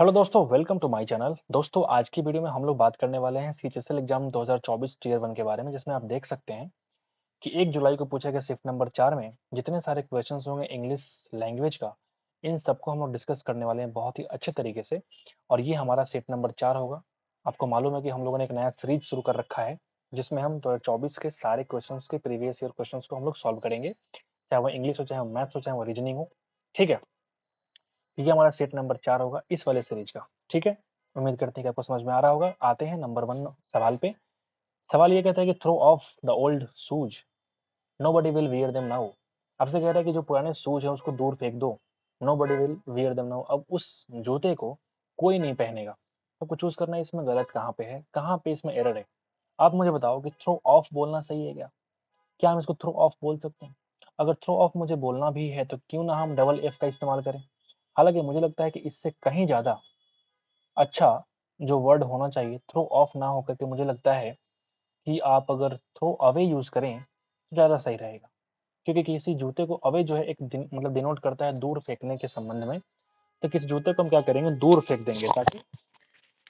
Hello दोस्तों, welcome to my channel. दोस्तों, आज की वीडियो में हम लोग बात करने वाले हैं सीएचएसएल एग्जाम 2024 टियर 1 के बारे में, जिसमें आप देख सकते हैं कि 1 जुलाई को पूछा गया शिफ्ट नंबर 4 में जितने सारे क्वेश्चंस होंगे इंग्लिश लैंग्वेज का, इन सबको हम लोग डिस्कस करने वाले हैं बहुत ही अच्छे तरीके से। और ये हमारा शिफ्ट नंबर 4 होगा। आपको मालूम है कि हम लोगों ने एक नया सीरीज शुरू कर रखा है, जिसमें हम 2024 के सारे क्वेश्चंस के प्रीवियस ईयर क्वेश्चंस को हम लोग सॉल्व करेंगे, चाहे वो इंग्लिश हो, चाहे वो मैथ्स हो, चाहे वो रीजनिंग हो। ठीक है, ये हमारा सेट नंबर 4 होगा इस वाले सीरीज का। ठीक है, उम्मीद करते हैं कि आपको समझ में आ रहा होगा। आते हैं नंबर 1 सवाल पे। सवाल ये कहता है कि throw off the old shoes, nobody will wear them now. आपसे कह रहा है कि जो पुराने शूज है उसको दूर फेंक दो। Nobody will wear them now, अब उस जूते को कोई नहीं पहनेगा। तो कुछ चूज करना है, इसमें गलत कहाँ पे है, कहाँ पे इसमें एरर है। आप मुझे बताओ कि थ्रो ऑफ बोलना सही है क्या? क्या हम इसको थ्रो ऑफ बोल सकते हैं? अगर थ्रो ऑफ मुझे बोलना भी है तो क्यों ना हम डबल एफ का इस्तेमाल करें। हालांकि मुझे लगता है कि इससे कहीं ज्यादा अच्छा जो वर्ड होना चाहिए थ्रो ऑफ ना होकर के, मुझे लगता है कि आप अगर थ्रो अवे यूज करें तो ज़्यादा सही रहेगा। क्योंकि किसी जूते को अवे जो है एक दिन मतलब डिनोट करता है दूर फेंकने के संबंध में। तो किसी जूते को हम क्या करेंगे, दूर फेंक देंगे ताकि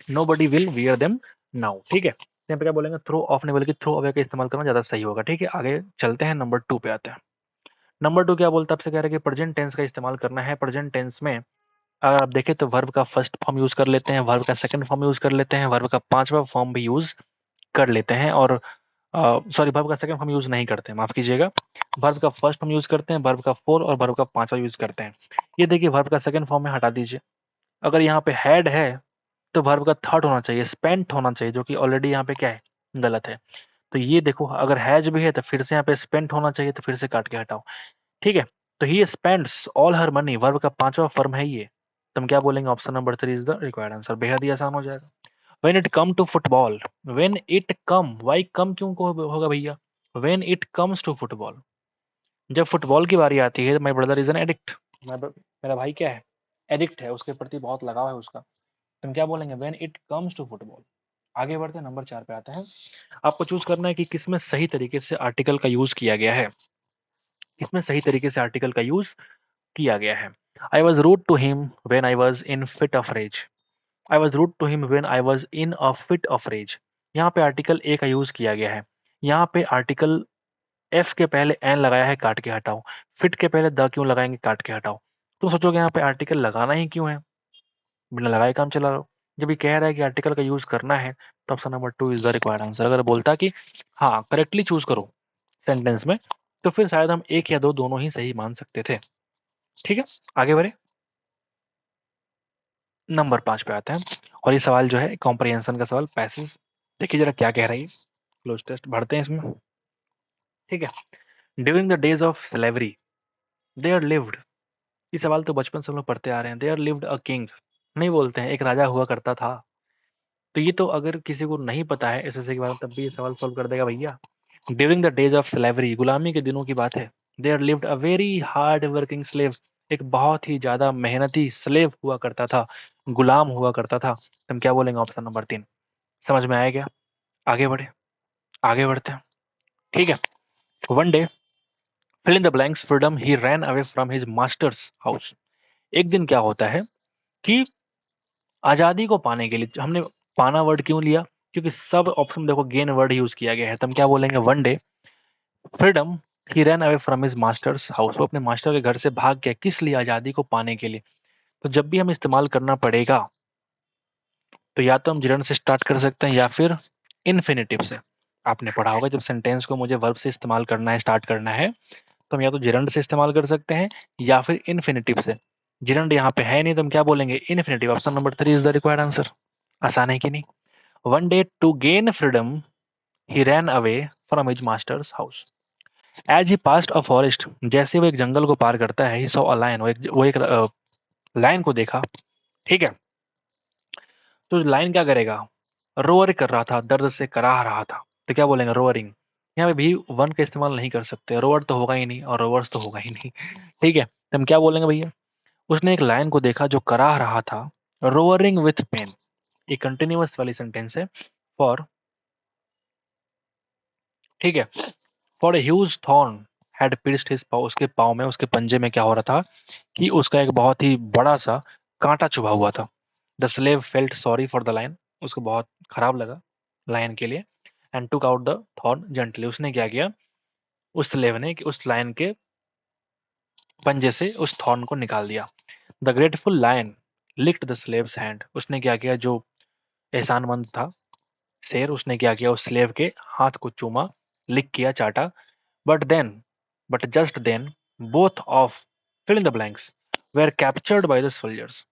nobody will wear them now. ठीक है, यहाँ पे क्या बोलेंगे, थ्रो ऑफ नहीं बल्कि थ्रो अवे का इस्तेमाल करना ज़्यादा सही होगा। ठीक है, आगे चलते हैं, नंबर 2 पे आते हैं। नंबर 2 क्या बोलता है, आपसे कह रहा है कि प्रेजेंट टेंस का इस्तेमाल करना है। प्रेजेंट टेंस में अगर आप देखें तो वर्ब का फर्स्ट फॉर्म यूज कर लेते हैं, वर्ब का सेकंड फॉर्म यूज कर लेते हैं, वर्ब का पांचवा फॉर्म भी यूज कर लेते हैं। और सॉरी, वर्ब का सेकंड फॉर्म यूज नहीं करते हैं, माफ कीजिएगा। वर्ब का फर्स्ट फॉर्म यूज करते हैं, वर्ब का फोर और वर्ब का पांचवा यूज करते हैं। ये देखिए, वर्ब का सेकंड फॉर्म में हटा दीजिए। अगर यहाँ पे हैड है तो वर्ब का थर्ड होना चाहिए, स्पेंट होना चाहिए, जो कि ऑलरेडी यहाँ पे क्या है, गलत है। तो ये देखो, अगर हैज भी है तो फिर से यहाँ पे स्पेंट होना चाहिए, तो फिर से काट के हटाओ। ठीक है, तो he spends all her money, verb का पांचवा फॉर्म है ये। तो हम क्या बोलेंगे, option number 3 is the required answer. बेहद ही आसान हो जाएगा। When it come to football, when it come, why come क्यों होगा भैया? When it comes to football, जब फुटबॉल की बारी आती है, my brother is an addict. मेरा भाई क्या है, एडिक्ट है, उसके प्रति बहुत लगाव है उसका। तो हम क्या बोलेंगे, when it comes to football. आगे बढ़ते हैं, नंबर 4 पे आते हैं। आपको चूज करना है कि किसमें सही तरीके से आर्टिकल का यूज किया गया है, किसमें सही तरीके से आर्टिकल का यूज किया गया है। I was rude to him when I was in fit of rage. I was rude to him when I was in a fit of rage. यहाँ पे आर्टिकल ए का यूज किया गया है। यहाँ पे आर्टिकल एफ के पहले एन लगाया है, काट के हटाओ। फिट के पहले द क्यों लगाएंगे, काट के हटाओ। तो सोचोगे यहाँ पे आर्टिकल लगाना ही क्यों है, बिना लगाए काम चला लो। जब ये कह रहा है कि आर्टिकल का यूज करना है, तो option number 2 is the required answer. अगर बोलता कि हाँ करेक्टली चूज करो सेंटेंस में, तो फिर शायद हम एक या दो दोनों ही सही मान सकते थे। ठीक है, आगे बढ़े, नंबर 5 पे आते हैं। और ये सवाल जो है कॉम्प्रिहेंशन का सवाल, पैसेज। देखिए जरा क्या कह रही है, क्लोज टेस्ट भरते हैं इसमें। ठीक है, during the days of slavery there lived. ये सवाल तो बचपन से हम लोग पढ़ते आ रहे हैं। देयर लिव्ड अ किंग, नहीं बोलते हैं, एक राजा हुआ करता था। तो ये तो अगर किसी को नहीं पता है एसएससी के बारे में, तब भी ये सवाल सॉल्व कर देगा भैया। During the days of slavery, गुलामी के दिनों की बात है। There lived a very hard working slave, एक बहुत ही ज्यादा मेहनती स्लेव हुआ करता था, गुलाम हुआ करता था। तो हम क्या बोलेंगे, ऑप्शन नंबर 3। समझ में आया क्या? आगे बढ़े, आगे बढ़ते हैं। ठीक है, one day fill in the blanks freedom he ran away from his master's house. एक दिन क्या होता है कि आजादी को पाने के लिए, हमने पाना वर्ड क्यों लिया, क्योंकि सब ऑप्शन देखो गेन वर्ड यूज किया गया है। तो हम क्या बोलेंगे, one day freedom he ran away from his master's house, वो अपने मास्टर के घर से भाग गया, किस लिए, आजादी को पाने के लिए। तो जब भी हम इस्तेमाल करना पड़ेगा, तो या तो हम जिरंड से स्टार्ट कर सकते हैं या फिर इन्फिनेटिव से। आपने पढ़ा होगा, जब सेंटेंस को मुझे वर्ब से इस्तेमाल करना है, स्टार्ट करना है, तो हम या तो जिरंड से इस्तेमाल कर सकते हैं या फिर इन्फिनेटिव से। जिरंड यहाँ पे है नहीं, तो हम क्या बोलेंगे, infinitive. Option number 3 is the required answer. आसान है कि नहीं? One day to gain freedom he ran away from his master's house. As he passed a forest, जैसे वो एक जंगल को पार करता है, ही सॉ अ लायन, वो एक लायन को देखा। ठीक है, तो लायन क्या करेगा, रोअर कर रहा था, दर्द से कराह रहा था। तो क्या बोलेंगे, रोअरिंग। यहाँ पे भी वन का इस्तेमाल नहीं कर सकते, रोअर तो होगा ही नहीं और रोवर्स तो होगा ही नहीं। ठीक है, तो हम क्या बोलेंगे भैया, उसने एक लायन को देखा जो कराह रहा था, रोअरिंग विथ पेन। ये कंटिन्यूअस वाली सेंटेंस है। फॉर, ठीक है, for huge thorn had pierced his paw, उसके पाव में, उसके पंजे में क्या हो रहा था कि उसका एक बहुत ही बड़ा सा कांटा चुभा हुआ था। The slave felt sorry for the lion, उसको बहुत खराब लगा लायन के लिए, and took out the thorn gently, उसने क्या किया, उस स्लेव ने कि उस लायन के पंजे से उस थॉर्न को निकाल दिया। The grateful lion licked the slave's hand, उसने क्या किया, जो एहसानमंद था शेर, उसने क्या किया, उस स्लेव के हाथ को चूमा, लिक किया, चाटा। But then, but just then, both of fill in the blanks were captured by the soldiers.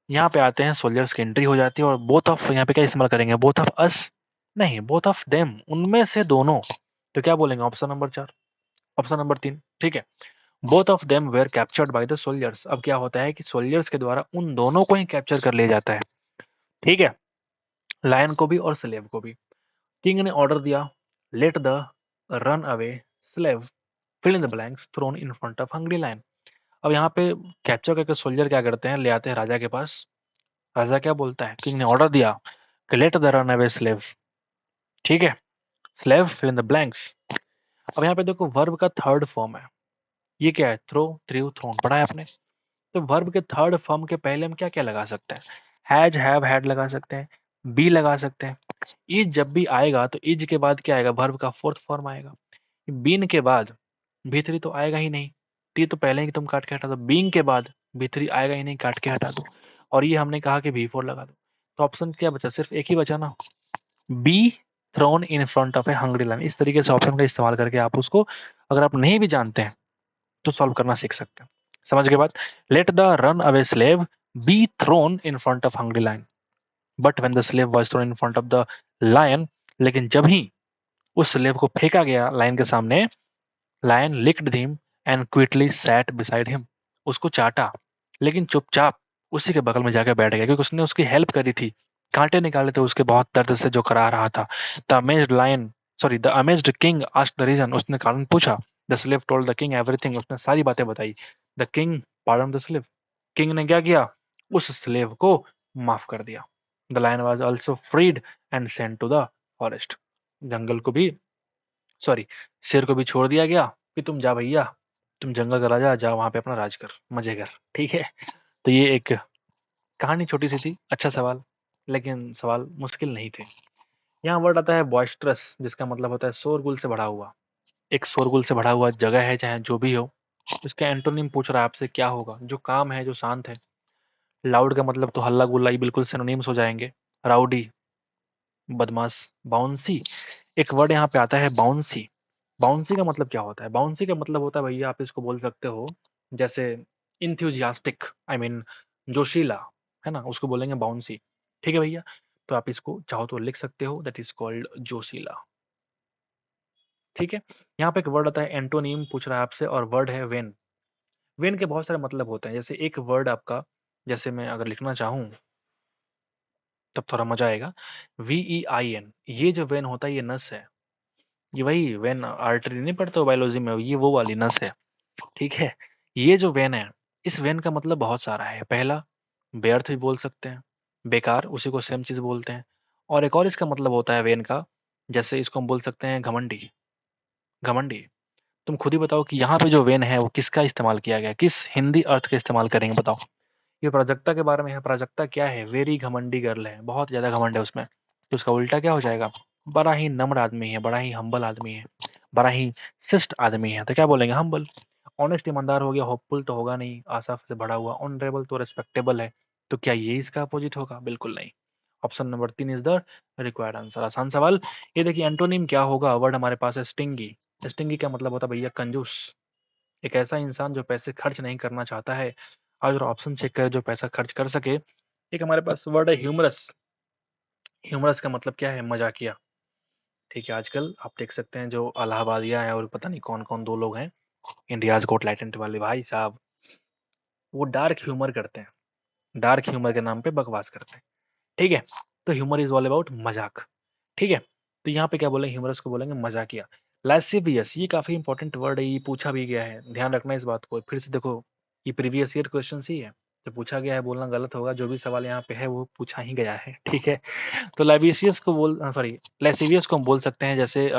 यहाँ पे आते हैं, सोल्जर्स की एंट्री हो जाती है, और बोथ ऑफ यहाँ पे क्या इस्तेमाल करेंगे, बोथ ऑफ अस नहीं, बोथ ऑफ देम, उनमें से दोनों। तो क्या बोलेंगे, ऑप्शन नंबर 4, ऑप्शन नंबर 3, ठीक है। Both of them were captured by the soldiers, अब क्या होता है कि सोल्जर्स के द्वारा उन दोनों को ही कैप्चर कर लिया जाता है, ठीक है, लायन को भी और स्लेव को भी। किंग ने ऑर्डर दिया, let the run away slave fill in the blanks thrown in front of hungry lion. अब यहाँ पे कैप्चर करके सोल्जर क्या करते हैं, ले आते हैं राजा के पास। राजा क्या बोलता है, किंग ने ऑर्डर दिया कि let the run away slave, ठीक है, slave fill in the blanks. अब यहाँ पे देखो वर्ब का थर्ड फॉर्म है, ये क्या है, थ्रो, थ्रू, थ्रोन, पढ़ा है आपने। तो वर्ब के थर्ड फॉर्म के पहले हम क्या क्या लगा सकते हैं, हैज, हैव, हैड लगा सकते हैं, बी लगा सकते हैं। इज जब भी आएगा तो इज के बाद क्या आएगा, वर्ब का फोर्थ फॉर्म आएगा। बीन के बाद भी3 तो आएगा ही नहीं, टी तो पहले ही तुम काट के हटा दो, बीइंग के बाद भी3 आएगा ही नहीं, काट के हटा दो, और ये हमने कहा कि भी4 लगा दो। तो ऑप्शन क्या बचा, सिर्फ एक ही बचा ना, be thrown in front of a hungry lion. इस तरीके से ऑप्शन का इस्तेमाल करके आप उसको, अगर आप नहीं भी जानते हैं तो सॉल्व करना सीख सकते हैं। समझ के बाद, let the run away slave be thrown in front of hungry lion, but when the slave was thrown in front of the lion, लेकिन जब ही उस स्लेव को फेंका गया लायन के सामने, lion licked him and quickly sat beside him, उसको चाटा, लेकिन चुपचाप उसी के बगल में जाकर बैठ गया, क्योंकि उसने उसकी हेल्प करी थी, कांटे निकाले थे उसके बहुत दर्द से जो करा रहा था। The amazed lion, sorry, the amazed king asked the reason, उसने कारण पूछा। The slave told the king everything, उसने सारी बातें बताई। The king pardon the slave, king ने क्या किया, उस स्लेव को माफ कर दिया। The lion was also freed and sent to the forest, जंगल को भी, सॉरी, शेर को भी छोड़ दिया गया कि तुम जा भैया, तुम जंगल का राजा, जा वहां पे अपना राज कर, मजे कर, ठीक है। तो ये एक कहानी छोटी सी थी, अच्छा सवाल, लेकिन सवाल मुश्किल नहीं थे। यहाँ वर्ड आता है बॉइस्ट्रस, जिसका मतलब होता है शोरगुल से भरा हुआ। एक शोरगुल से भरा हुआ जगह है, चाहे जो भी हो, इसका एंटोनिम पूछ रहा है आपसे, क्या होगा, जो काम है, जो शांत है। लाउड का मतलब तो हल्ला गुल्ला, ये बिल्कुल सिनोनिम्स हो जाएंगे, राउडी, बदमाश। बाउंसी, एक वर्ड यहाँ पे आता है बाउंसी। बाउंसी का मतलब क्या होता है, बाउंसी का मतलब होता है भैया, आप इसको बोल सकते हो जैसे इंथ्यूजियास्टिक, आई मीन जोशीला, है ना, उसको बोलेंगे बाउंसी, ठीक है भैया। तो आप इसको चाहो तो लिख सकते हो, दैट इज कॉल्ड जोशीला, ठीक है। यहाँ पे एक वर्ड आता है एंटोनिम पूछ रहा है आपसे, और वर्ड है वेन। वेन के बहुत सारे मतलब होते हैं, जैसे एक वर्ड आपका, जैसे मैं अगर लिखना चाहूँ तब थोड़ा मजा आएगा, VEIN, ये जो वेन होता है ये नस है, ये वही वेन आर्टरी नहीं पढ़ते हो बायोलॉजी में, ये वो वाली नस है, ठीक है। ये जो वेन है, इस वेन का मतलब बहुत सारा है। पहला, व्यर्थ भी बोल सकते हैं, बेकार, उसी को सेम चीज बोलते हैं। और एक और इसका मतलब होता है वेन का, जैसे इसको हम बोल सकते हैं घमंडी, घमंडी। तुम खुद ही बताओ कि यहाँ पे जो वेन है वो किसका इस्तेमाल किया गया, किस हिंदी अर्थ का इस्तेमाल करेंगे, बताओ। ये प्राजक्ता के बारे में है, प्राजक्ता क्या है, वेरी घमंडी गर्ल है, बहुत ज्यादा घमंड है उसमें। तो उसका उल्टा क्या हो जाएगा, बड़ा ही नम्र आदमी है, बड़ा ही हम्बल आदमी है, बड़ा ही शिष्ट आदमी है, तो क्या बोलेंगे, हम्बल। ऑनेस्ट ईमानदार हो गया, होपफुल तो होगा नहीं, आशा से भरा हुआ। ऑनरेबल तो रिस्पेक्टेबल है, तो क्या ये इसका अपोजिट होगा, बिल्कुल नहीं। Option number 3 is the required answer. आसान सवाल। ये देखिए एंटोनिम क्या होगा, वर्ड हमारे पास है स्टिंगी। स्टिंगी का मतलब होता है भैया कंजूस, एक ऐसा इंसान जो पैसे खर्च नहीं करना चाहता है। अगर ऑप्शन चेक करें जो पैसा खर्च कर सके। एक हमारे पास वर्ड है ह्यूमरस। ह्यूमरस का मतलब क्या है, मजाकिया, ठीक है। आजकल आप देख सकते हैं जो इलाहाबादिया है और पता नहीं कौन कौन दो लोग हैं, इंडियाज गोट लैटेंट वाले भाई साहब, वो डार्क ह्यूमर करते हैं, डार्क ह्यूमर के नाम पे बकवास करते हैं, ठीक है। तो ह्यूमर इज ऑल अबाउट मजाक, ठीक है। तो यहाँ पे क्या बोलेंगे, ह्यूमरस को बोलेंगे मजाकिया। लाइसेवियस, ये काफी इंपॉर्टेंट वर्ड है, ये पूछा भी गया है, ध्यान रखना इस बात को। फिर से देखो, ये प्रीवियस ईयर क्वेश्चन ही है, तो पूछा गया है, बोलना गलत होगा, जो भी सवाल यहाँ पे है वो पूछा ही गया है, ठीक है। तो लाइबियस को बोल, सॉरी, लाइसेवियस को हम बोल सकते हैं जैसे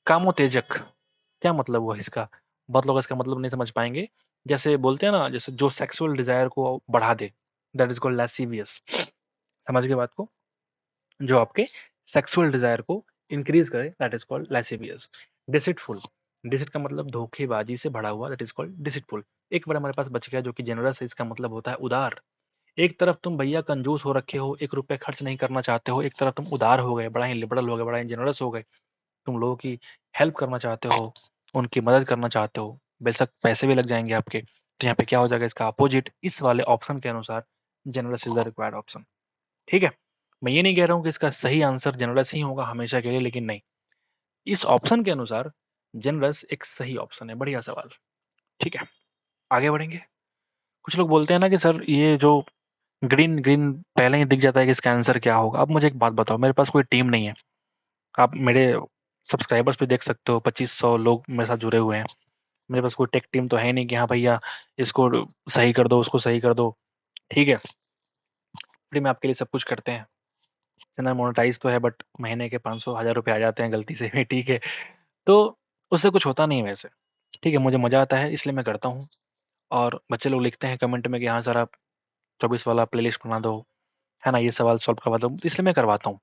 कामोतेजक। क्या मतलब हुआ इसका, बहुत लोग इसका मतलब नहीं समझ पाएंगे। जैसे बोलते हैं ना, जैसे जो सेक्सुअल डिजायर को बढ़ा दे, दैट इज कॉल्ड लैसिवियस। समझ गए बात को? जो आपके सेक्सुअल डिजायर को इंक्रीज करे दैट इज कॉल्ड लैसिवियस। डिसिटफुल, डिसिट का मतलब धोखेबाजी से भरा हुआ, दैट इज कॉल्ड डिसिटफुल। एक बार हमारे पास बच गया जो कि जेनरस है, इसका मतलब होता है उदार। एक तरफ तुम भैया कंजूस हो रखे हो, 1 रुपया खर्च नहीं करना चाहते हो, एक तरफ तुम उदार हो गए, बड़ा ही लिबरल हो गए, बड़ा ही जेनरस हो गए, तुम लोगों की हेल्प करना चाहते हो, उनकी मदद करना चाहते हो, बेशक पैसे भी लग जाएंगे आपके। तो यहाँ पे क्या हो जाएगा, इसका अपोजिट इस वाले ऑप्शन के अनुसार generous is the required option. ठीक है, मैं ये नहीं कह रहा हूँ कि इसका सही आंसर जेनरस ही होगा हमेशा के लिए, लेकिन नहीं, इस ऑप्शन के अनुसार जेनरस एक सही ऑप्शन है। बढ़िया सवाल। ठीक है, आगे बढ़ेंगे। कुछ लोग बोलते हैं ना कि सर ये जो ग्रीन ग्रीन पहले ही दिख जाता है कि इसका आंसर क्या होगा। अब मुझे एक बात बताओ, मेरे पास कोई टीम नहीं है, आप मेरे सब्सक्राइबर्स पे देख सकते हो 2500 लोग मेरे साथ जुड़े हुए हैं। मेरे पास कोई टेक टीम तो है नहीं कि हाँ भैया इसको सही कर दो, उसको सही कर दो। ठीक है, फ्री में आपके लिए सब कुछ करते हैं। चैनल मोनेटाइज तो है बट महीने के 500 1000 रुपये आ जाते हैं गलती से भी। ठीक है, तो उससे कुछ होता नहीं वैसे। ठीक है, मुझे मज़ा आता है इसलिए मैं करता हूँ। और बच्चे लोग लिखते हैं कमेंट में कि हाँ सर आप 24 वाला प्लेलिस्ट बना दो, है ना, ये सवाल सॉल्व करवा दो, इसलिए मैं करवाता हूँ।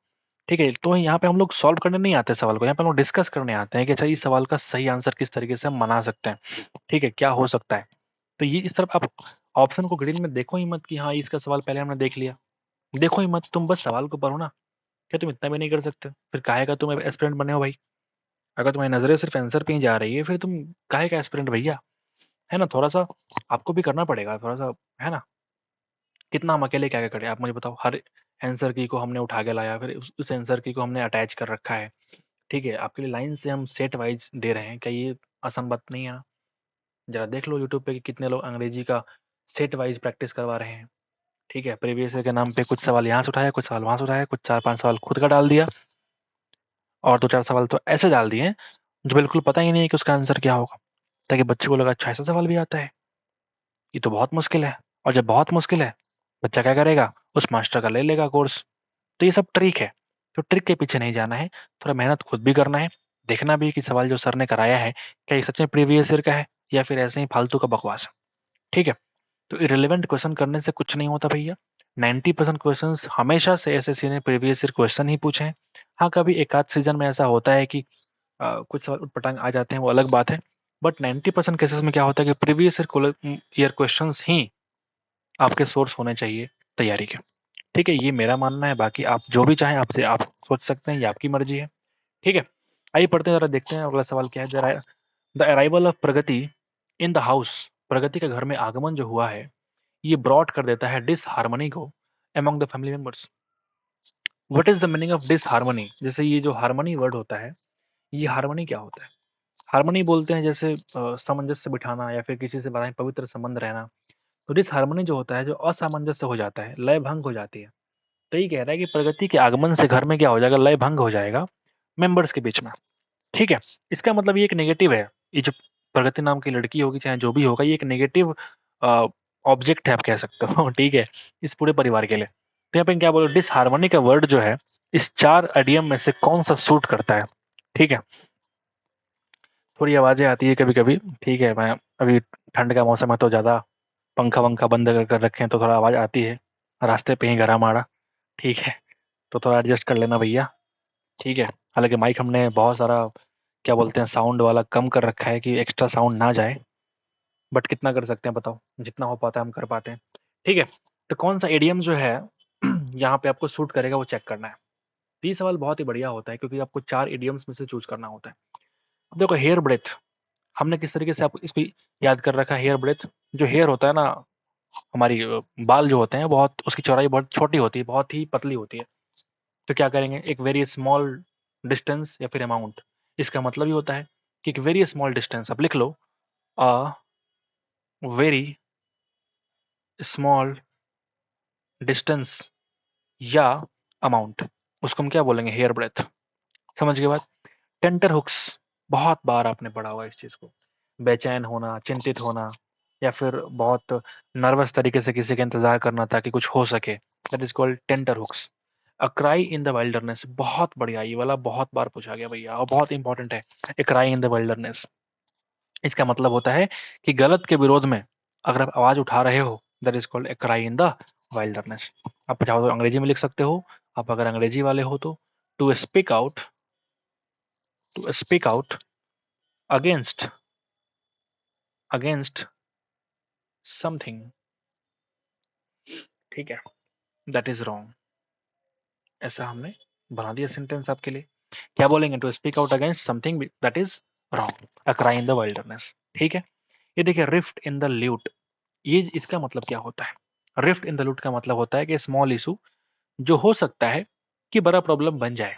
ठीक है, तो यहाँ पे हम लोग सॉल्व करने नहीं आते सवाल को, यहाँ पे हम लोग डिस्कस करने आते हैं कि अच्छा इस सवाल का सही आंसर किस तरीके से हम बना सकते हैं। ठीक है, क्या हो सकता है। तो ये इस तरफ आप ऑप्शन को ग्रीन में देखो ही मत कि हाँ इसका सवाल पहले हमने देख लिया। देखो ही मत, तुम बस सवाल को पढ़ो ना। क्या तुम इतना भी नहीं कर सकते? फिर काहे का तुम एस्पिरेंट बने हो भाई? अगर तुम्हारी नजरें सिर्फ आंसर पे ही जा रही है फिर तुम काहे का एस्पिरेंट भैया? है ना, थोड़ा सा आपको भी करना पड़ेगा थोड़ा सा, है ना। कितना हम अकेले क्या क्या करें, आप मुझे बताओ। हर आंसर की को हमने उठा के लाया, फिर उस आंसर की को हमने अटैच कर रखा है। ठीक है, आपके लिए लाइन से हम सेट वाइज दे रहे हैं, क्या ये आसान बात नहीं है ना? जरा देख लो यूट्यूब पे कि कितने लोग अंग्रेजी का सेट वाइज प्रैक्टिस करवा रहे हैं। ठीक है, प्रीवियस ईयर के नाम पे कुछ सवाल यहाँ से उठाया, कुछ सवाल वहां से उठाया, कुछ 4 5 सवाल खुद का डाल दिया, और 2 4 सवाल तो ऐसे डाल दिए जो बिल्कुल पता ही नहीं है कि उसका आंसर क्या होगा, ताकि बच्चे को लगा अच्छा ऐसा सवाल भी आता है, ये तो बहुत मुश्किल है। और जब बहुत मुश्किल है, बच्चा क्या करेगा, उस मास्टर का ले लेगा कोर्स। तो ये सब ट्रिक है, तो ट्रिक के पीछे नहीं जाना है, थोड़ा मेहनत खुद भी करना है। देखना भी कि सवाल जो सर ने कराया है क्या ये सच में प्रीवियस ईयर का है या फिर ऐसे ही फालतू का बकवास है। ठीक है, तो इरेलीवेंट क्वेश्चन करने से कुछ नहीं होता भैया। 90% क्वेश्चंस हमेशा से एसएससी ने प्रीवियस ईयर क्वेश्चन ही पूछे हैं। हाँ, कभी एक आध सीजन में ऐसा होता है कि कुछ सवाल उटपटांग आ जाते हैं, वो अलग बात है। बट 90% केसेस में क्या होता है कि प्रीवियस ईयर क्वेश्चंस ही आपके सोर्स होने चाहिए तैयारी के। ठीक है, ये मेरा मानना है, बाकी आप जो भी चाहें आपसे आप सोच सकते हैं, ये आपकी मर्जी है। ठीक है, आइए पढ़ते हैं, जरा देखते हैं अगला सवाल क्या है। The arrival of Pragati in the house, Pragati के घर में आगमन जो हुआ है, ये ब्रॉड कर देता है डिसहार्मनी को among the family members. What is the meaning of disharmony? जैसे ये जो हार्मनी वर्ड होता है, ये हार्मनी क्या होता है? हार्मनी बोलते हैं जैसे सामंजस्य बिठाना या फिर किसी से बड़ा ही पवित्र संबंध रहना। तो डिसहार्मनी जो होता है, जो असामंजस्य हो जाता है, लय भंग हो जाती है। तो ये कह रहा है कि प्रगति के आगमन से घर में क्या हो जाएगा, लय भंग हो जाएगा मेंबर्स के बीच में। ठीक है, इसका मतलब ये एक नेगेटिव है। ये जो प्रगति नाम की लड़की होगी चाहे जो भी होगा, ये एक नेगेटिव ऑब्जेक्ट है आप कह सकते हो। ठीक है, इस पूरे परिवार के लिए। तो यहाँ पे क्या बोलो, डिसहार्मनी का वर्ड जो है इस 4 एडियम में से कौन सा सूट करता है? ठीक है, थोड़ी आवाजें आती है कभी कभी। ठीक है, मैं अभी ठंड का मौसम है तो ज्यादा पंखा वंखा बंद कर रखे हैं तो थोड़ा आवाज आती है, रास्ते पे ही गड़ा माड़ा। ठीक है, तो थोड़ा एडजस्ट कर लेना भैया। ठीक है, हालांकि माइक हमने बहुत सारा क्या बोलते हैं साउंड वाला कम कर रखा है कि एक्स्ट्रा साउंड ना जाए, बट कितना कर सकते हैं बताओ, जितना हो पाता है हम कर पाते हैं। ठीक है, तो कौन सा एडियम जो है यहाँ पे आपको सूट करेगा वो चेक करना है। तो ये सवाल बहुत ही बढ़िया होता है क्योंकि आपको 4 एडियम्स में से चूज करना होता है। अब देखो हेयर ब्रेथ, हमने किस तरीके से आप इसको याद कर रखा है। हेयर ब्रेथ, जो हेयर होता है ना, हमारी बाल जो होते हैं बहुत, उसकी चौड़ाई बहुत छोटी होती है, बहुत ही पतली होती है। तो क्या करेंगे, एक वेरी स्मॉल डिस्टेंस या फिर अमाउंट, इसका मतलब ये होता है कि एक वेरी स्मॉल डिस्टेंस आप लिख लो, अ वेरी स्मॉल डिस्टेंस या अमाउंट, उसको हम क्या बोलेंगे, हेयर ब्रेथ। समझ गए बात? टेंटर हुक्स, बहुत बार आपने पढ़ा होगा इस चीज को। बेचैन होना, चिंतित होना, या फिर बहुत नर्वस तरीके से किसी का इंतजार करना ताकि कुछ हो सके, that is called tenter hooks. A cry in the wilderness, बहुत बढ़िया, ये वाला बहुत बार पूछा गया भैया और बहुत इंपॉर्टेंट है। A cry in the wilderness, इसका मतलब होता है कि गलत के विरोध में अगर आप आवाज उठा रहे हो, that is called a cry in the wilderness. आप चाहो तो अंग्रेजी में लिख सकते हो, आप अगर अंग्रेजी वाले हो तो to speak out against something, ठीक है, दैट इज रॉन्ग। ऐसा हमने बना दिया सेंटेंस आपके लिए। क्या बोलेंगे? To speak out against something that is wrong, a cry in the wilderness, ठीक है। ये देखिए रिफ्ट इन द ल्यूट, ये इसका मतलब क्या होता है? रिफ्ट इन द लूट का मतलब होता है कि स्मॉल इशू जो हो सकता है कि बड़ा प्रॉब्लम बन जाए,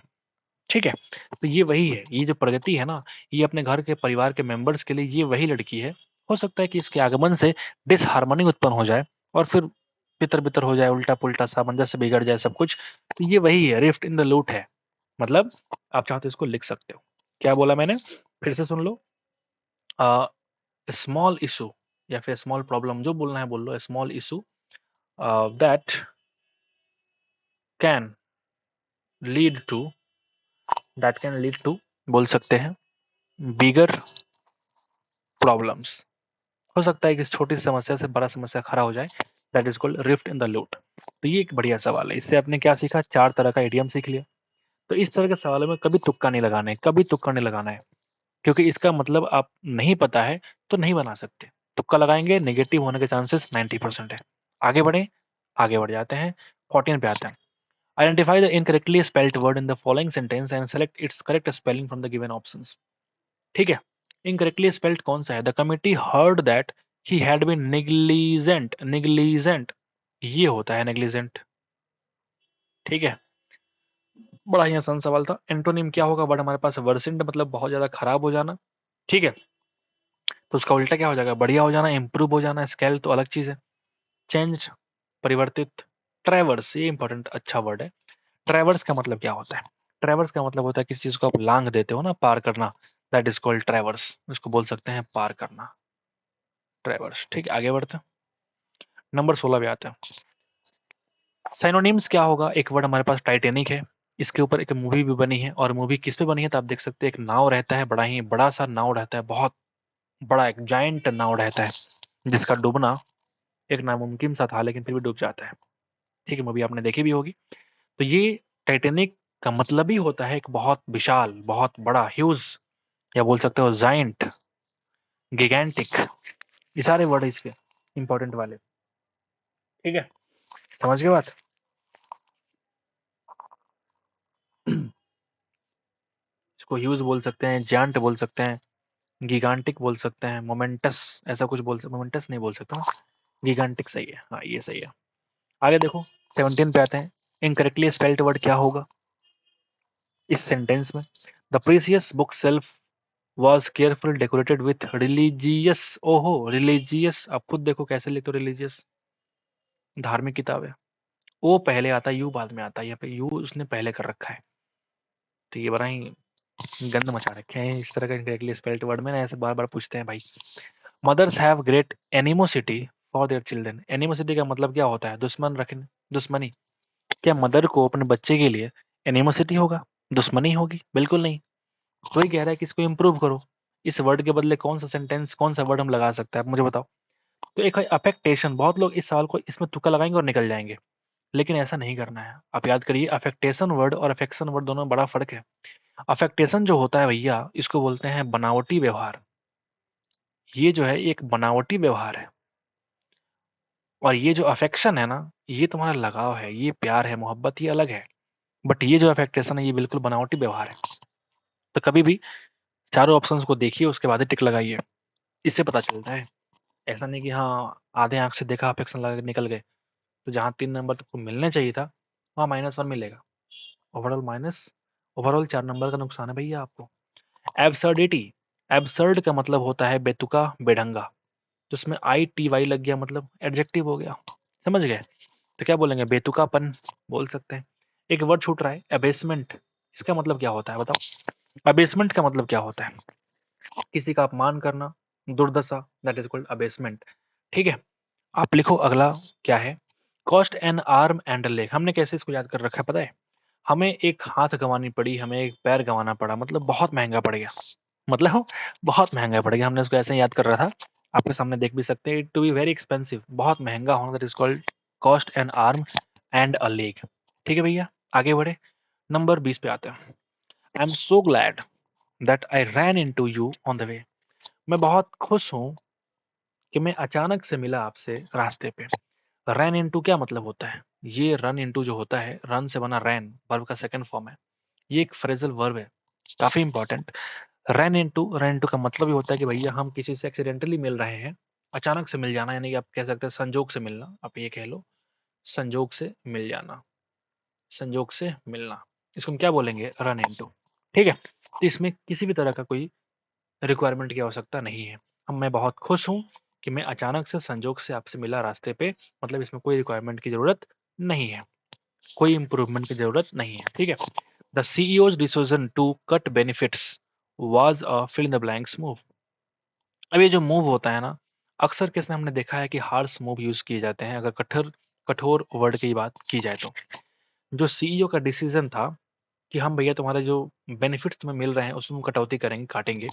ठीक है। तो ये वही है, ये जो प्रगति है ना, ये अपने घर के परिवार के मेंबर्स के लिए ये वही लड़की है। हो सकता है कि इसके आगमन से डिसहार्मनी उत्पन्न हो जाए और फिर तितर बितर हो जाए, उल्टा पुल्टा सामंजस्य बिगड़ जाए सब कुछ। तो ये वही है, रिफ्ट इन द लूट है। मतलब आप चाहो तो इसको लिख सकते हो। क्या बोला मैंने? फिर से सुन लो। स्मॉल इशू या फिर स्मॉल प्रॉब्लम, जो बोलना है बोल लो। Small issue that can lead to बोल सकते हैं बिगर प्रॉब्लम्स। हो सकता है कि इस छोटी सी समस्या से बड़ा समस्या खड़ा हो जाए, that is called rift in the लूट। तो ये एक बढ़िया सवाल है। इससे आपने क्या सीखा? 4 तरह का इडियम सीख लिया। तो इस तरह के सवालों में कभी तुक्का नहीं लगाना है, कभी तुक्का नहीं लगाना है, क्योंकि इसका मतलब आप नहीं पता है तो नहीं बना सकते। तुक्का लगाएंगे नेगेटिव होने के चांसेस 90% है। आगे बढ़े, आगे बढ़ जाते हैं। 14 पे आते हैं। Identify the incorrectly spelled word in the following sentence and select its correct spelling from the given options, ठीक है। इनकरेक्टली स्पेल्ड कौन सा है? The committee heard that he had been negligent, ये होता है नेग्लिजेंट, ठीक है। बड़ा ही आसान सवाल था। एंटोनिम क्या होगा? बट हमारे पास वर्सेंट मतलब बहुत ज्यादा खराब हो जाना, ठीक है। तो उसका उल्टा क्या हो जाएगा? बढ़िया हो जाना, इंप्रूव हो जाना। स्केल तो अलग चीज है। चेंज, परिवर्तित। ट्रेवर्स, ये इंपॉर्टेंट अच्छा वर्ड है। ट्रेवर्स का मतलब क्या होता है? ट्रेवर्स का मतलब होता है किसी चीज को आप लांग देते हो ना, पार करना, दैट इज कॉल्ड ट्रेवर्स। इसको बोल सकते हैं पार करना, ट्रेवर्स, ठीक है। आगे बढ़ते हैं, नंबर 16 पे आते हैं। साइनोनिम्स क्या होगा? एक वर्ड हमारे पास टाइटेनिक है, इसके ऊपर एक मूवी भी बनी है। और मूवी किस पे बनी है? तो आप देख सकते हैं एक नाव रहता है, बड़ा ही बड़ा सा नाव रहता है, बहुत बड़ा एक जायंट नाव रहता है, जिसका डूबना एक नामुमकिन सा था, लेकिन फिर भी डूब जाता है, ठीक है। मूवी आपने देखी भी होगी। तो ये टाइटेनिक का मतलब ही होता है एक बहुत विशाल, बहुत बड़ा, ह्यूज, या बोल सकते हो जायंट, गिगैंटिक। ये सारे वर्ड है इसके इंपॉर्टेंट वाले, ठीक है। समझ गए बात? इसको ह्यूज बोल सकते हैं, जायंट बोल सकते हैं, गिगांटिक बोल सकते हैं, मोमेंटस, ऐसा कुछ बोल सकते, मोमेंटस नहीं बोल सकता ना, गिगांटिक सही है, हाँ ये सही है। आगे देखो 17 पे आते हैं। इनकरेक्टली स्पेल्ड वर्ड क्या होगा इस सेंटेंस में? The precious book shelf was careful decorated with religious. ओहो, रिलीजियस, आप खुद देखो कैसे लिखते हो रिलीजियस, धार्मिक किताब है। ओ पहले आता है, यू बाद में आता है, यहाँ पे यू उसने पहले कर रखा है। तो ये बड़ा ही गंद मचा रखे हैं इस तरह का इनकरेक्टली स्पेल्ड वर्ड में ना, ऐसे बार बार पूछते हैं भाई। Mothers have great animosity for their children. Animosity का मतलब क्या होता है? दुश्मन रखने, दुश्मनी। क्या मदर को अपने बच्चे के लिए एनिमोसिटी होगा, दुश्मनी होगी? बिल्कुल नहीं। तो ही कह रहा है कि इसको इम्प्रूव करो। इस वर्ड के बदले कौन सा सेंटेंस, कौन सा वर्ड हम लगा सकते हैं, आप मुझे बताओ। तो एक है अफेक्टेशन। बहुत लोग इस सवाल को इसमें तुक्का लगाएंगे और निकल जाएंगे, लेकिन ऐसा नहीं करना है। आप याद करिए, अफेक्टेशन वर्ड और अफेक्शन वर्ड दोनों में बड़ा फर्क है। अफेक्टेशन जो होता है भैया, इसको बोलते हैं बनावटी व्यवहार। ये जो है एक बनावटी व्यवहार है। और ये जो अफेक्शन है ना, ये तुम्हारा लगाव है, ये प्यार है, मोहब्बत, ये अलग है। बट ये जो अफेक्टेशन है, ये बिल्कुल बनावटी व्यवहार है। तो कभी भी चारों ऑप्शंस को देखिए, उसके बाद ही टिक लगाइए, इससे पता चलता है। ऐसा नहीं कि हाँ आधे आंख से देखा अफेक्शन लगा के निकल गए, तो जहाँ 3 नंबर तुमको मिलने चाहिए था वहाँ -1 मिलेगा। ओवरऑल माइनस, ओवरऑल 4 नंबर का नुकसान है भैया आपको। एब्सर्डिटी, एब्सर्ड का मतलब होता है बेतुका, बेढंगा। तो उसमें ITY लग गया, मतलब एडजेक्टिव हो गया, समझ गए। तो क्या बोलेंगे? बेतुकापन बोल सकते हैं। एक वर्ड छूट रहा है, अबेसमेंट। इसका मतलब क्या होता है बताओ? अबेसमेंट का मतलब क्या होता है? किसी का अपमान करना, दुर्दशा, दैट इज कॉल्ड अबेसमेंट, ठीक है। आप लिखो अगला क्या है। Cost N arm and leg. हमने कैसे इसको याद कर रखा है पता है? हमें एक हाथ गंवानी पड़ी, हमें एक पैर गंवाना पड़ा, मतलब बहुत महंगा पड़ गया, मतलब बहुत महंगा पड़ गया। हमने इसको ऐसे याद कर रहा था, आपके सामने देख भी सकते हैं। टू बी वेरी एक्सपेंसिव, बहुत महंगा होना, that is called cost N arm and a leg. ठीक है भैया, आगे बढ़े, नंबर 20 पे आते हैं। I am so glad that I ran into you on the way. मैं बहुत खुश हूँ कि मैं अचानक से मिला आपसे रास्ते पे। रन इनटू क्या मतलब होता है? ये रन इनटू जो होता है, रन से बना रैन, वर्ब का सेकंड फॉर्म है। ये एक फ्रेजल वर्ब है, काफी इंपॉर्टेंट। रन इनटू का मतलब ये होता है कि भैया हम किसी से एक्सीडेंटली मिल रहे हैं, अचानक से मिल जाना, यानी कि आप कह सकते हैं संजोग से मिलना, आप ये कह लो संजोग से मिल जाना, संजोग से मिलना, इसको हम क्या बोलेंगे? Run into. ठीक है, तो इसमें किसी भी तरह का कोई रिक्वायरमेंट की आवश्यकता नहीं है। हम मैं बहुत खुश हूँ कि मैं अचानक से संजोग से आपसे मिला रास्ते पे, मतलब इसमें कोई रिक्वायरमेंट की जरूरत नहीं है, कोई इंप्रूवमेंट की जरूरत नहीं है। ठीक है, the CEO's decision to cut benefits was a fill in the blanks move. अब ये जो मूव होता है ना, अक्सर केस में हमने देखा है कि हार्श मूव यूज किए जाते हैं, अगर कठोर कठोर वर्ड की बात की जाए तो। जो सीईओ का डिसीजन था कि हम भैया तुम्हारे जो बेनिफिट्स तुम्हें मिल रहे हैं उसमें हम कटौती करेंगे, काटेंगे,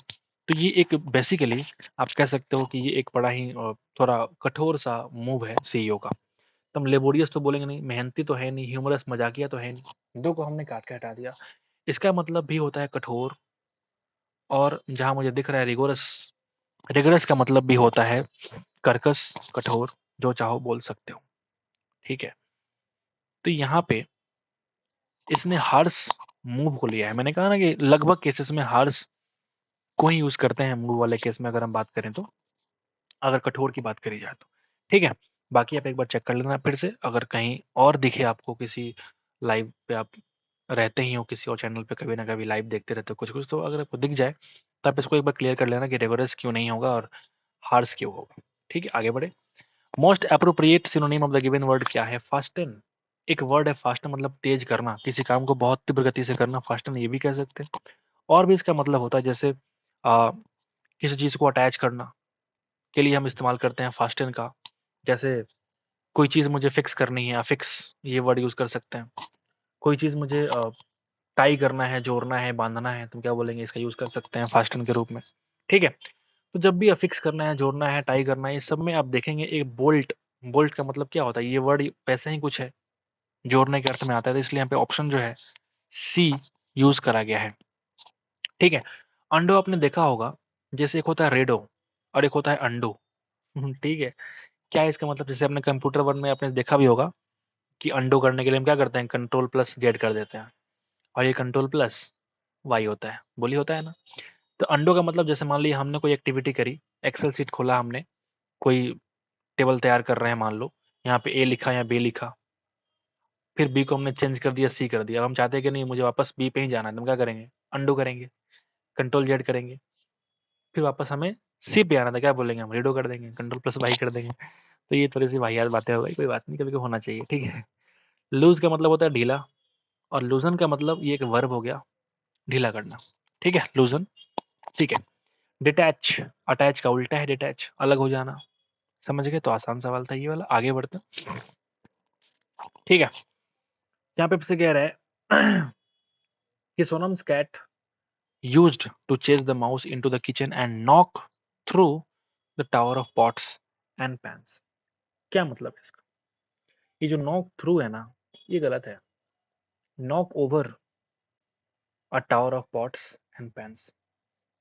तो ये एक बेसिकली आप कह सकते हो कि ये एक बड़ा ही थोड़ा कठोर सा मूव है सीईओ का। तुम लेबोरियस तो बोलेंगे नहीं, मेहनती तो है नहीं, ह्यूमरस मजाकिया तो है नहीं, दो को हमने काट के हटा दिया। इसका मतलब भी होता है कठोर, और जहां मुझे दिख रहा है रिगोरस, रिगरस का मतलब भी होता है कर्कश, कठोर, जो चाहो बोल सकते हो। ठीक है, तो यहाँ पे इसने हार्श मूव को लिया है। मैंने कहा ना कि लगभग केसेस में हार्श को ही यूज करते हैं मूव वाले केस में, अगर हम बात करें तो, अगर कठोर की बात करी जाए तो। ठीक है, बाकी आप एक बार चेक कर लेना फिर से, अगर कहीं और दिखे आपको किसी लाइव पे, आप रहते ही हो किसी और चैनल पे, कभी ना कभी लाइव देखते रहते हो कुछ कुछ, तो अगर आपको दिख जाए तो आप इसको एक बार क्लियर कर लेना कि रिगोरस क्यों नहीं होगा और हार्श क्यों होगा। ठीक है, आगे बढ़े। Most appropriate synonym of the given word क्या है? फास्टन। एक वर्ड है फास्टन, मतलब तेज करना, किसी काम को बहुत तीव्र गति से करना, फास्टन ये भी कह सकते हैं। और भी इसका मतलब होता है, जैसे किसी चीज को अटैच करना के लिए हम इस्तेमाल करते हैं फास्टन का। जैसे कोई चीज मुझे फिक्स करनी है, अफिक्स, ये वर्ड यूज कर सकते हैं। कोई चीज मुझे टाई करना है, जोड़ना है, बांधना है, तुम क्या बोलेंगे? इसका यूज कर सकते हैं फास्टन के रूप में। ठीक है, तो जब भी अफिक्स करना है, जोड़ना है, टाई करना है, इस सब में आप देखेंगे एक बोल्ट। बोल्ट का मतलब क्या होता है? ये वर्ड वैसे ही कुछ है, जोड़ने के अर्थ में आता है, तो इसलिए यहाँ पे ऑप्शन जो है सी यूज करा गया है। ठीक है, अंडो आपने देखा होगा, जैसे एक होता है रेडो और एक होता है अंडो। ठीक है, क्या है इसका मतलब? जैसे अपने कंप्यूटर वन में आपने देखा भी होगा कि अंडो करने के लिए हम क्या करते हैं? कंट्रोल प्लस जेड कर देते हैं, और ये कंट्रोल प्लस वाई होता है, बोली होता है ना। तो अंडो का मतलब, जैसे मान लिया हमने कोई एक्टिविटी करी, एक्सेल सीट खोला हमने, कोई टेबल तैयार कर रहे हैं मान लो, यहाँ पे ए लिखा या बी लिखा, फिर बी को हमने चेंज कर दिया, सी कर दिया। अब हम चाहते हैं कि नहीं, मुझे वापस बी पे ही जाना है, तो हम क्या करेंगे? अंडो करेंगे, कंट्रोल जेड करेंगे, फिर वापस हमें सी पे आना था, क्या बोलेंगे? हम रीडो कर देंगे, कंट्रोल प्लस वाई कर देंगे। तो ये थोड़ी सी वाहियात बातें हो गई, कोई बात नहीं, कभी कभी होना चाहिए। ठीक है, लूज का मतलब होता है ढीला, और लूजन का मतलब ये एक वर्ब हो गया, ढीला करना। ठीक है, लूजन। ठीक है, डिटैच, अटैच का उल्टा है डिटैच, अलग हो जाना। समझ गए? तो आसान सवाल था ये वाला, आगे बढ़ते हैं। ठीक है, यहाँ पे फिर से कह रहा है कि Sonam's cat used to chase the mouse into the kitchen and knock through the tower of pots and pans। क्या मतलब है इसका? ये जो नॉक थ्रू है ना, ये गलत है। Knock over a tower of pots and pans.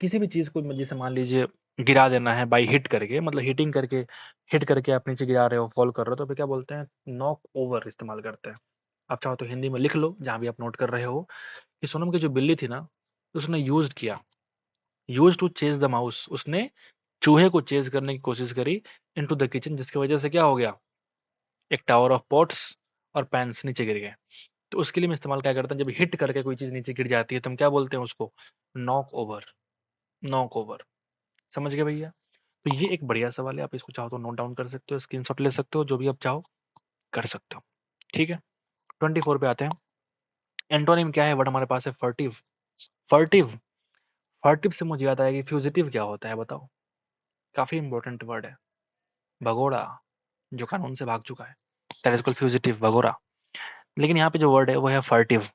किसी भी चीज को जैसे मान लीजिए गिरा देना है बाई हिट करके, मतलब हिटिंग करके, हिट करके आप नीचे गिरा रहे हो, फॉल कर रहे हो, तो फिर क्या बोलते हैं? नॉक ओवर इस्तेमाल करते हैं। आप चाहो तो हिंदी में लिख लो, जहां भी आप नोट कर रहे हो, कि सोनम की जो बिल्ली थी ना, उसने यूज किया, use to chase the mouse, उसने चूहे को चेज करने की कोशिश करी इनटू द किचन, जिसकी वजह से क्या हो गया? एक टावर ऑफ पॉट्स और पैन्स नीचे गिर गए। तो उसके लिए हम इस्तेमाल क्या करते हैं? जब हिट करके कोई चीज नीचे गिर जाती है तो हम क्या बोलते हैं उसको? Knock over, knock over. समझ गए भैया? तो ये एक बढ़िया सवाल है, आप इसको चाहो तो नोट डाउन कर सकते हो, स्क्रीनशॉट ले सकते हो, जो भी आप चाहो कर सकते हो। ठीक है, 24 पे आते हैं। एंटोनिम क्या है? वर्ड हमारे पास है फर्टिव। फर्टिव, फर्टिव से मुझे याद आया कि फ्यूजिटिव क्या होता है, बताओ? काफी इंपॉर्टेंट वर्ड है। भगोड़ा, जो कानून से भाग चुका है, दैट इज कॉल्ड फ्यूजिटिव, भगोड़ा। लेकिन यहाँ पे जो वर्ड है वो है फर्टिव।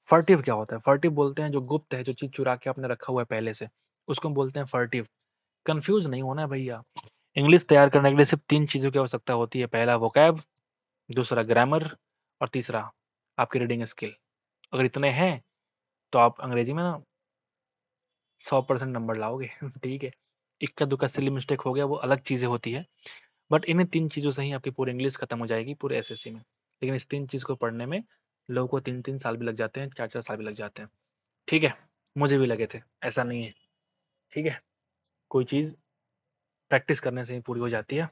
फर्टिव क्या होता है? फर्टिव बोलते हैं जो गुप्त है, जो चीज चुरा के आपने रखा हुआ है पहले से, उसको हम बोलते हैं फर्टिव। कंफ्यूज नहीं होना है भैया। इंग्लिश तैयार करने के लिए सिर्फ तीन चीजों की आवश्यकता होती है। पहला वोकैब, दूसरा ग्रामर और तीसरा आपकी रीडिंग स्किल। अगर इतने हैं तो आप अंग्रेजी में ना 100% नंबर लाओगे। ठीक है, इक्का दुक्का सिली मिस्टेक हो गया वो अलग चीज़ें होती है, बट इन्हीं 3 चीज़ों से ही आपकी पूरी इंग्लिश खत्म हो जाएगी पूरे एसएससी में। लेकिन इस 3 चीज़ को पढ़ने में लोगों को 3-3 साल भी लग जाते हैं, 4-4 साल भी लग जाते हैं। ठीक है, मुझे भी लगे थे, ऐसा नहीं है। ठीक है, कोई चीज़ प्रैक्टिस करने से ही पूरी हो जाती है।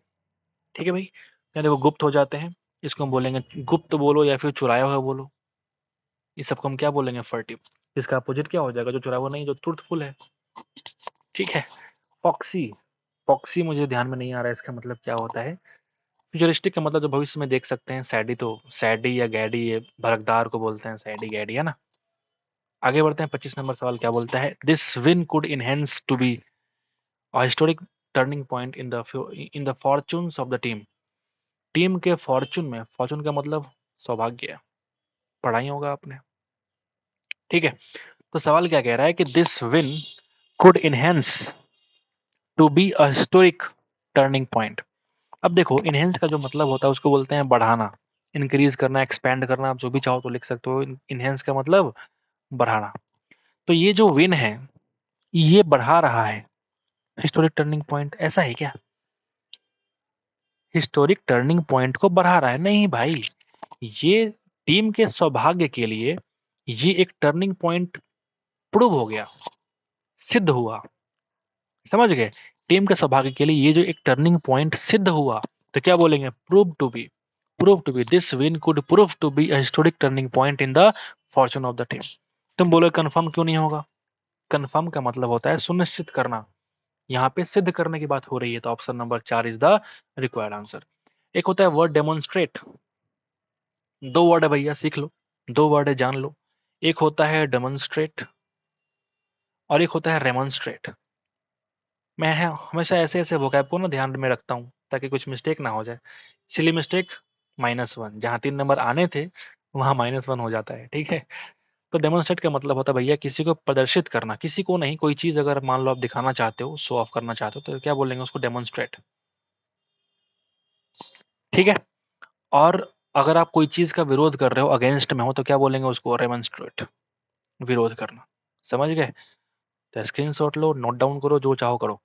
ठीक है भाई, यहाँ देखो गुप्त हो जाते हैं, इसको हम बोलेंगे गुप्त बोलो या फिर चुराया हुआ बोलो। इस सबको हम क्या बोलेंगे? फर्टिव। इसका अपोजिट क्या हो जाएगा? जो चुराया हुआ नहीं, जो ट्रूथफुल है। ठीक है, फॉक्सी। फॉक्सी मुझे ध्यान में नहीं आ रहा है इसका मतलब क्या होता है। फ्यूचरिस्टिक का मतलब जो भविष्य में देख सकते हैं। सैडी, तो सैडी या गैडी, ये भड़कदार को बोलते हैं सैडी गैडी, है ना। आगे बढ़ते हैं, 25 नंबर सवाल क्या बोलता है? This win could enhance to be a historic turning point in the fortunes of the team. Team के फॉर्च्यून में, फॉर्च्यून का मतलब सौभाग्य, पढ़ा ही होगा आपने। ठीक है, तो सवाल क्या कह रहा है कि this win could enhance to be a historic turning point. अब देखो, इनहेंस का जो मतलब होता है उसको बोलते हैं बढ़ाना, इंक्रीज करना, एक्सपैंड करना, आप जो भी चाहो तो लिख सकते हो। इनहेंस का मतलब बढ़ाना। तो ये जो विन है ये बढ़ा रहा है हिस्टोरिक टर्निंग पॉइंट, ऐसा है क्या? हिस्टोरिक टर्निंग पॉइंट को बढ़ा रहा है? नहीं भाई, ये टीम के सौभाग्य के लिए ये एक टर्निंग पॉइंट प्रूव हो गया, सिद्ध हुआ। समझ गए? टीम के सौभाग्य के लिए ये जो एक टर्निंग पॉइंट सिद्ध हुआ, तो क्या बोलेंगे? Prove to be. Prove to be, this win could prove to be a historic turning point in the fortune of the team. तुम बोलो कंफर्म क्यों नहीं होगा? कंफर्म का मतलब होता है सुनिश्चित करना, यहाँ पे सिद्ध करने की बात हो रही है, तो option number 4 is the required answer. एक होता है वर्ड डेमोन्स्ट्रेट, 2 वर्ड है भैया, सीख लो। 2 वर्ड है, जान लो। एक होता है डेमोन्स्ट्रेट और एक होता है रेमोन्स्ट्रेट। मैं हमेशा ऐसे ऐसे वोकैब को ना ध्यान में रखता हूँ ताकि कुछ मिस्टेक ना हो जाए। सिली मिस्टेक -1, जहाँ 3 नंबर आने थे वहाँ -1 हो जाता है। ठीक है, तो डेमोन्स्ट्रेट का मतलब होता है भैया किसी को प्रदर्शित करना, किसी को नहीं, कोई चीज अगर मान लो आप दिखाना चाहते हो, शो ऑफ करना चाहते हो, तो क्या बोलेंगे उसको? डेमोन्स्ट्रेट। ठीक है, और अगर आप कोई चीज का विरोध कर रहे हो, अगेंस्ट में हो, तो क्या बोलेंगे उसको? रेमोन्स्ट्रेट, विरोध करना। समझ गए? तो स्क्रीन शॉट लो, नोट डाउन करो, जो चाहो करो।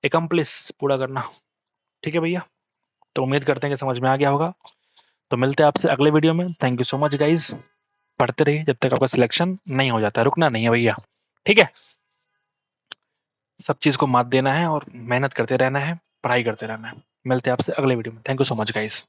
एकम्प्लिस, पूरा करना। ठीक है भैया, तो उम्मीद करते हैं कि समझ में आ गया होगा। तो मिलते हैं आपसे अगले वीडियो में। Thank you so much guys. पढ़ते रहिए जब तक आपका सिलेक्शन नहीं हो जाता, रुकना नहीं है भैया। ठीक है, सब चीज को मात देना है और मेहनत करते रहना है, पढ़ाई करते रहना है। मिलते हैं आपसे अगले वीडियो में। Thank you so much guys.